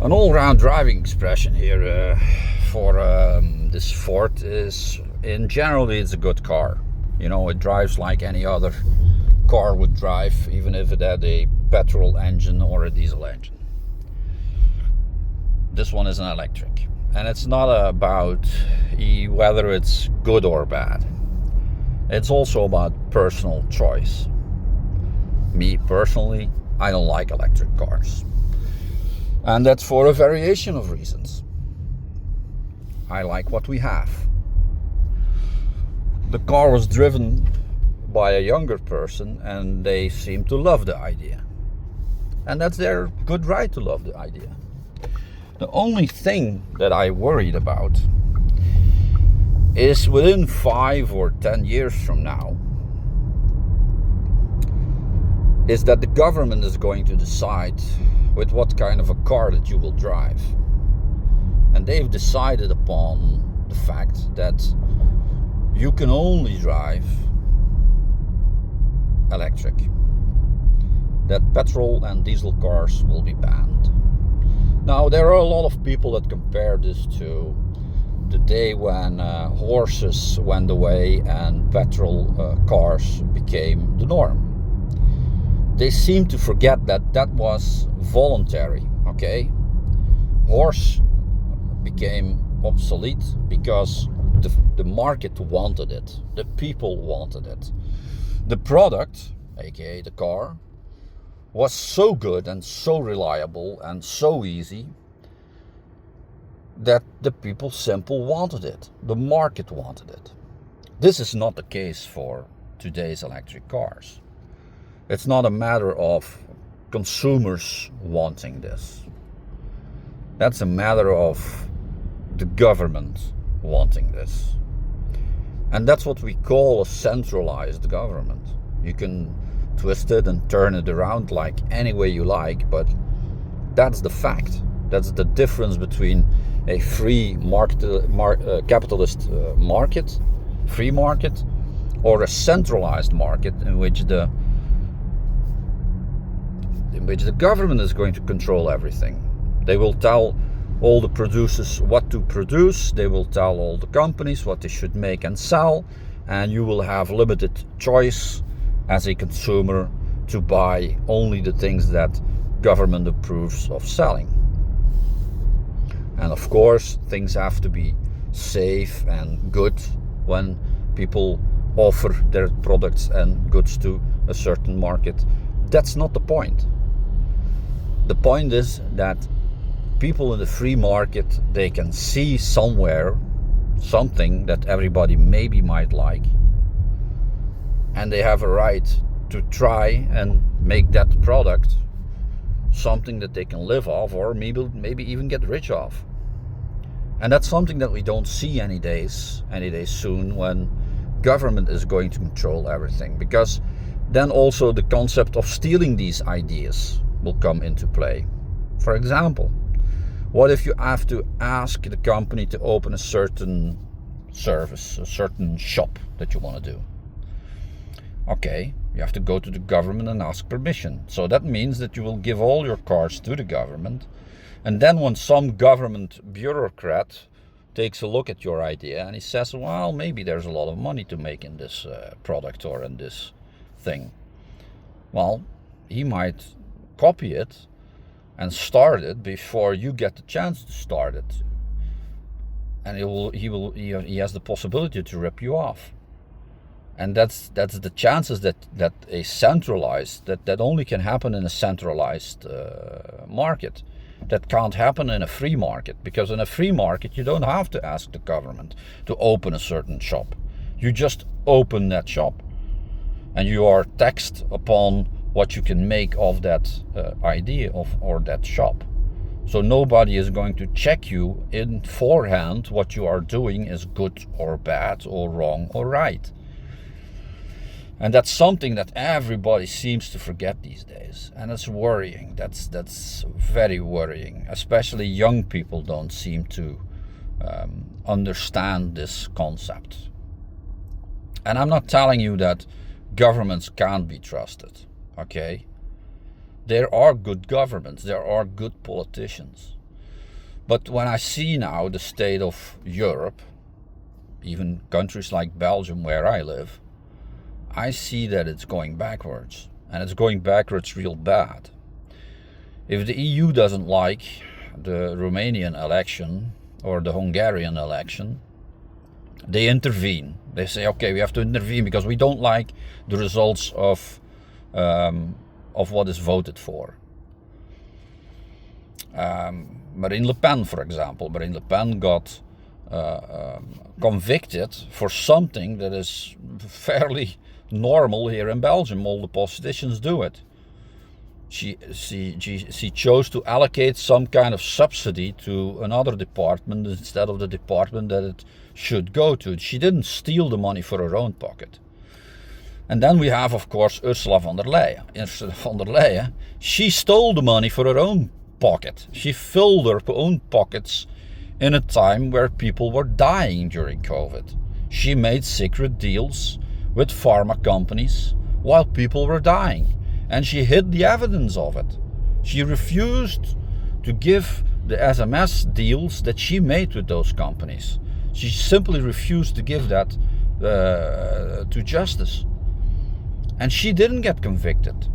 An all-round driving expression here for this Ford is, in generally, it's a good car. You know, it drives like any other car would drive, even if it had a petrol engine or a diesel engine. This one is an electric, and it's not about whether it's good or bad. It's also about personal choice. Me personally, I don't like electric cars. And that's for a variation of reasons. I like what we have. The car was driven by a younger person and they seem to love the idea. And that's their good right to love the idea. The only thing that I worried about is within 5 or 10 years from now, is that the government is going to decide with what kind of a car that you will drive. And they've decided upon the fact that you can only drive electric. That petrol and diesel cars will be banned. Now, there are a lot of people that compare this to the day when horses went away and petrol cars became the norm. They seem to forget that that was voluntary, okay? Horse became obsolete because the market wanted it. The people wanted it. The product, aka the car, was so good and so reliable and so easy that the people simply wanted it. The market wanted it. This is not the case for today's electric cars. It's not a matter of consumers wanting this. That's a matter of the government wanting this. And that's what we call a centralized government. You can twist it and turn it around like any way you like, but that's the fact. That's the difference between a free capitalist market, free market, or a centralized market in which the government is going to control everything. They will tell all the producers what to produce. They will tell all the companies what they should make and sell. And you will have limited choice as a consumer to buy only the things that government approves of selling. And of course, things have to be safe and good when people offer their products and goods to a certain market. That's not the point. The point is that people in the free market, they can see somewhere something that everybody maybe might like, and they have a right to try and make that product something that they can live off, or maybe even get rich off. And that's something that we don't see any days soon, when government is going to control everything, because then also the concept of stealing these ideas will come into play. For example, what if you have to ask the company to open a certain service, a certain shop that you want to do? Okay, you have to go to the government and ask permission. So that means that you will give all your cars to the government, and then when some government bureaucrat takes a look at your idea and he says, well, maybe there's a lot of money to make in this product or in this thing, well, he might copy it and start it before you get the chance to start it, and he has the possibility to rip you off. And that's the chances that a centralized, that only can happen in a centralized market. That can't happen in a free market, because in a free market you don't have to ask the government to open a certain shop. You just open that shop, and you are taxed upon what you can make of that idea or that shop. So nobody is going to check you in forehand what you are doing is good or bad or wrong or right. And that's something that everybody seems to forget these days, and it's worrying. That's very worrying. Especially young people don't seem to understand this concept. And I'm not telling you that governments can't be trusted. Okay, there are good governments, there are good politicians, But when I see now the state of Europe, even countries like Belgium where I live, I see that it's going backwards, and it's going backwards real bad. If the EU doesn't like the Romanian election or the Hungarian election, they intervene. They say, okay, we have to intervene because we don't like the results of what is voted for. Marine Le Pen, for example. Marine Le Pen got convicted for something that is fairly normal here in Belgium. All the politicians do it. She chose to allocate some kind of subsidy to another department instead of the department that it should go to. She didn't steal the money for her own pocket. And then we have, of course, Ursula von der Leyen. Ursula von der Leyen, she stole the money for her own pocket. She filled her own pockets in a time where people were dying during COVID. She made secret deals with pharma companies while people were dying. And she hid the evidence of it. She refused to give the SMS deals that she made with those companies. She simply refused to give that to justice. And she didn't get convicted.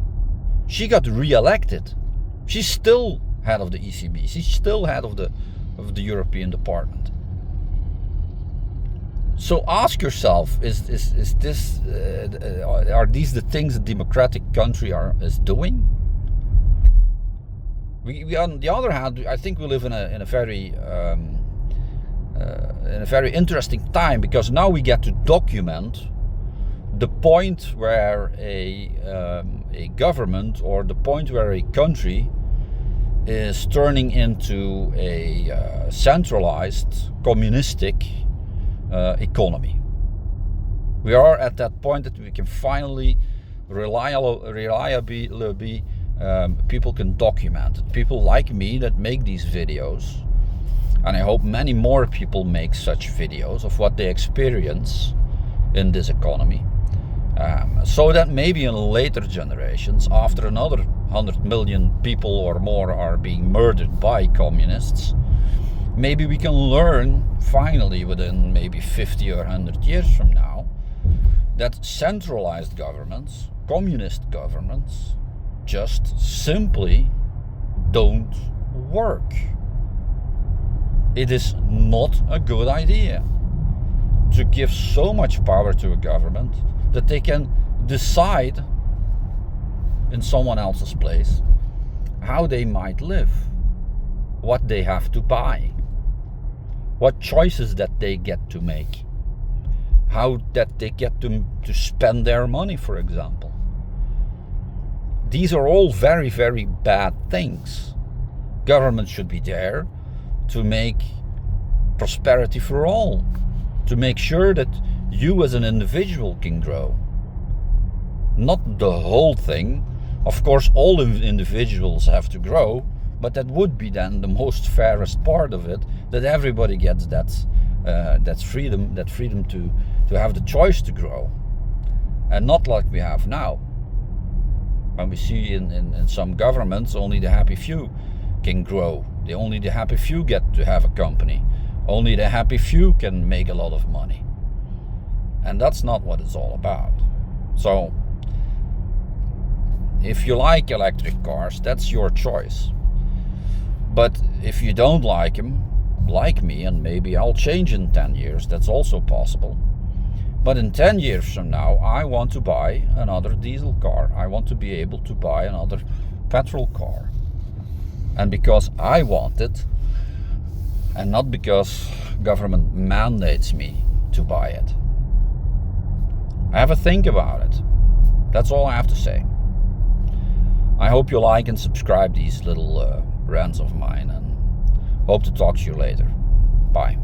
She got re-elected. She's still head of the ECB. She's still head of the European Department. So ask yourself: are these the things a democratic country is doing? We on the other hand, I think we live in a very interesting time, because now we get to document the point where a government, or the point where a country is turning into a centralized communistic economy. We are at that point that we can finally reliably people can document it. People like me that make these videos, and I hope many more people make such videos of what they experience in this economy, so that maybe in later generations, after another 100 million people or more are being murdered by communists, maybe we can learn finally within maybe 50 or 100 years from now that centralized governments, communist governments, just simply don't work. It is not a good idea to give so much power to a government that they can decide in someone else's place how they might live, what they have to buy, what choices that they get to make, how that they get to spend their money, for example. These are all very, very bad things. Government should be there to make prosperity for all, to make sure that you as an individual can grow. Not the whole thing. Of course, all individuals have to grow, but that would be then the most fairest part of it, that everybody gets that freedom to have the choice to grow, and not like we have now. When we see in some governments, only the happy few can grow. Only the happy few get to have a company. Only the happy few can make a lot of money. And that's not what it's all about. So, if you like electric cars, that's your choice. But if you don't like them, like me, and maybe I'll change in 10 years, that's also possible. But in 10 years from now, I want to buy another diesel car. I want to be able to buy another petrol car. And because I want it, and not because government mandates me to buy it. Have a think about it. That's all I have to say. I hope you like and subscribe these little rants of mine, and hope to talk to you later. Bye.